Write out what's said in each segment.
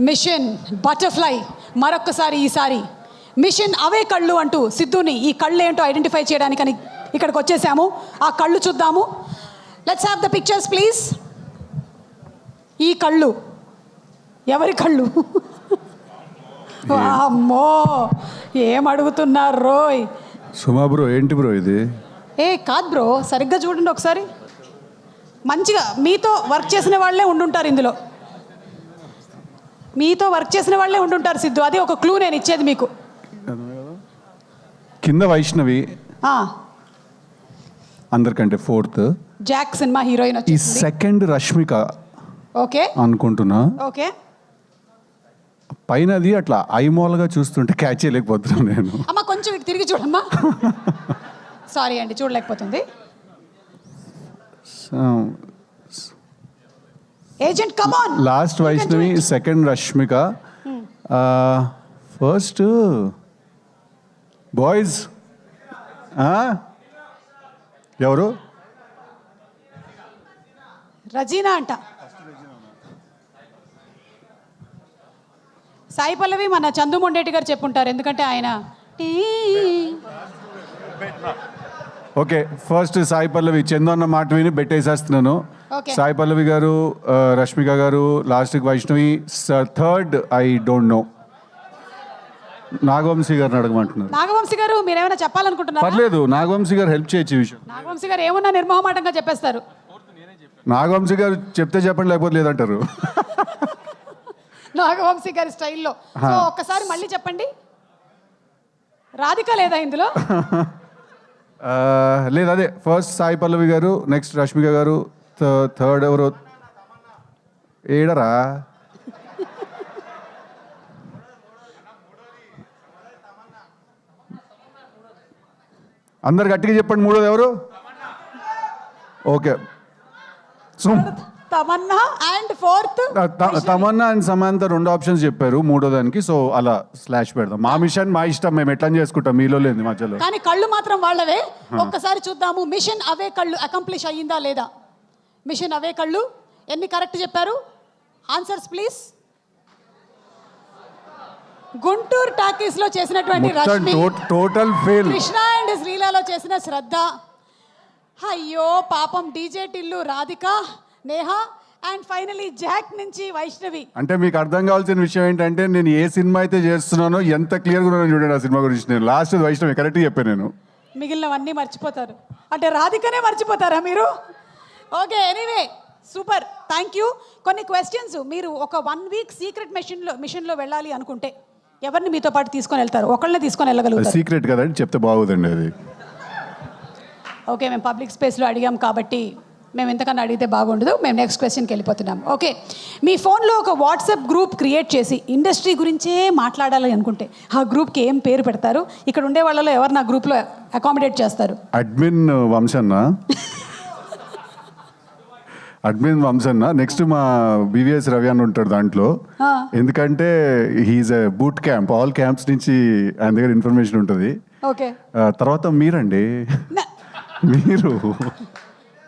Machine butterfly మరొక్కసారి ఈసారి machine అవే కళ్ళు అంటూ సిద్ధుని ఈ కళ్ళు ఏంటో ఐడెంటిఫై చేయడానికని ఇక్కడికి వచ్చేసాము. ఆ కళ్ళు చూద్దాము. Let's have the pictures please. ఈ కళ్ళు ఎవరి కళ్ళు? అమ్మో ఏం అడుగుతున్నారు రోయ్. సుమా బ్రో ఏంటి బ్రో ఇది? కాదు బ్రో, సరిగ్గా చూడండి ఒకసారి. మంచిగా మీతో వర్క్ చేసిన వాళ్ళే ఉండుంటారు ఇందులో. మీతో వర్క్ చేసిన వాళ్ళే ఉండుంటారు సిద్ధు. అది ఒక క్లూ నేను ఇచ్చేది మీకు. కింద వైష్ణవి, అందరికంటే ఫోర్త్ జాక్ సినిమా హీరోయిన్. ఈ సెకండ్ రష్మిక ఓకే అనుకుంటున్నా. ఓకే, పైనది అట్లా ఐమోల్గా చూస్తుంటే క్యాచ్ చేయలేకపోతున్నాను నేను. అమ్మా కొంచెం ఇటు తిరిగి చూడమ్మా. సారీ అండి, చూడలేకపోతుంది. Agent come on. Last Vaishnavi, second Rashmika, first boys ఎవరు? రజీనా అంట. సాయి పల్లవి మన చందు మొండేటి గారు చెప్పుంటారు, ఎందుకంటే ఆయన. Okay, first Sai Pallavi. చందు అన్న మాట విని బెట్టేసేస్తున్నాను. సాయి పల్లవి గారు, రష్మిక గారు, లాస్ట్కి Vaishnavi, third I don't know. Nagavamsi గారిని అడగమంటున్నారు. నాగవంశీ గారు మీరేమైనా చెప్పాలనుకుంటున్నారు? పర్లేదు, నాగవంశీ గారు హెల్ప్ చేయొచ్చు ఈ విషయం. నాగవంశీ గారు ఏమన్నా నిర్మోహమాటంగా చెప్పేస్తారు. నాగవంశీ గారు చెప్తే చెప్పండి, లేకపోతే లేదంటారు. నాగవంశీ గారి స్టైల్లో. సో ఒక్కసారి మళ్ళీ చెప్పండి. రాధిక లేదా ఇందులో? లేదు, అదే ఫస్ట్ సాయి పల్లవి గారు, నెక్స్ట్ రష్మిక గారు, థర్డ్ ఎవరు? ఏడరా? అందరు గట్టిగా చెప్పండి. మూడోది ఎవరు? Okay, Tamannaah and fourth Tamannaah and Samantha రెండు ఆప్షన్స్ చెప్పారు మూడో దానికి. సో అలా స్లాష్ పెడదాం. మా మిషన్ మా ఇష్టం, మేము ఎట్లా చేసుకుంటాం, మీలో లేదు మధ్యలో. కానీ కళ్ళు మాత్రం వాళ్ళవే. ఒక్కసారి చూద్దాము మిషన్ అవే కళ్ళు అకంప్లిష్ అయ్యిందా లేదా. మిషన్ అవే కళ్ళు ఎన్ని కరెక్ట్ చెప్పారు? Answers please. గుంటూరు టాకీస్ లో చేసినటువంటి Rashmi, total fail. Krishna and శ్రీలాలో చేసిన శ్రద్ధ, అయ్యో పాపం DJ Tillu Radhika, Neha, and finally Jack నుంచి వైష్ణవి. అంటే మీకు అర్థం కావాల్సిన విషయం ఏంటంటే, నేను ఏ సినిమా అయితే చేస్తున్నానో ఎంత క్లియర్గా ఉన్నానో చూడండి ఆ సినిమా గురించి. నేను లాస్ట్ వైష్ణవి కరెక్ట్గా చెప్పాను. నేను మిగిలినవన్నీ మర్చిపోతారు. అంటే రాధికనే మర్చిపోతారా మీరు? Okay, anyway super, thank you. కొన్ని క్వశ్చన్స్ మీరు ఒక 1 వీక్ సీక్రెట్ మిషన్లో వెళ్ళాలి అనుకుంటే ఎవరిని మీతో పాటు తీసుకొని వెళ్తారు? ఒకళ్ళనే తీసుకొని వెళ్ళగలుగుతారు. సీక్రెట్ కదండి, చెప్తే బాగోదండి అది. ఓకే, మేము పబ్లిక్ స్పేస్లో అడిగాం కాబట్టి మేము ఎంతకన్నా అడిగితే బాగుండదు. మేము నెక్స్ట్ క్వశ్చన్కి వెళ్ళిపోతున్నాం. ఓకే, మీ ఫోన్లో ఒక వాట్సాప్ గ్రూప్ క్రియేట్ చేసి ఇండస్ట్రీ గురించే మాట్లాడాలి అనుకుంటే ఆ గ్రూప్కి ఏం పేరు పెడతారు? ఇక్కడ ఉండే వాళ్ళలో ఎవరు నా గ్రూప్లో అకామిడేట్ చేస్తారు? అడ్మిన్ వంశన్న. నెక్స్ట్ మా బీవీఎస్ రవి అని ఉంటాడు దాంట్లో. ఎందుకంటే హీఈస్ ఎ బూట్ క్యాంప్, ఆల్ క్యాంప్స్ నుంచి ఆయన దగ్గర ఇన్ఫర్మేషన్ ఉంటుంది. ఓకే, తర్వాత మీరండి, మీరు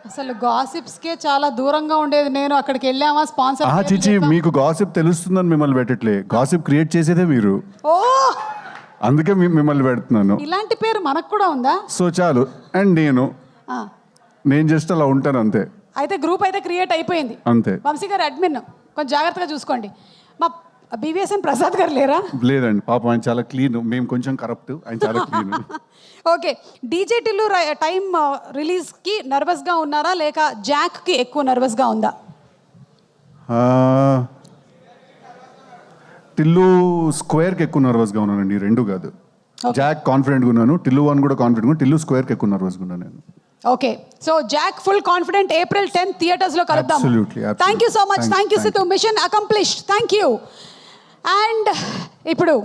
అసలు గాసిప్స్కే చాలా దూరంగా ఉండేది నేను. అక్కడికి వెళ్ళామా స్పాన్సర్ చిచి, మీకు గాసిప్ తెలుస్తుందని మిమ్మల్ని పెట్టట్లే, గాసిప్ క్రియేట్ చేసేదే మీరు. ఓ, అందుకే మిమ్మల్ని పెడుతున్నాను. ఇలాంటి పేరు మనకు కూడా ఉందా? సో చాలు. అండ్ నేను జస్ట్ అలా ఉంటాను అంతే. అయితే గ్రూప్ అయితే క్రియేట్ అయిపోయింది అంతే. వంశీ గారు అడ్మిన్, కొంచెం జాగ్రత్తగా చూసుకోండి. మా బీవీఎస్ఎన్ ప్రసాద్ గారు లేరా? లేదండి, పాపం ఆయన చాలా క్లీన్, మేము కొంచెం కరప్ట్, ఆయన చాలా clean. Okay, DJ Tillu time రిలీజ్కి నర్వస్గా ఉన్నారా లేక జాక్కి ఎక్కువ నర్వస్గా ఉందా? టిల్లు స్క్వేర్కి ఎక్కువ నర్వస్గా ఉన్నానండి, రెండు కాదు. జాక్ కాన్ఫిడెంట్గా ఉన్నాను, టిల్లు 1 కూడా కాన్ఫిడెంట్గా, టిల్లు స్క్వేర్కి ఎక్కువ నర్వస్గా ఉన్నాను నేను. Okay, so Jack full confident. April 10th థియేటర్స్లో కలుద్దాం. Thank you so much. Thank you Siddhu. Mission accomplished. Thank you. And ఇప్పుడు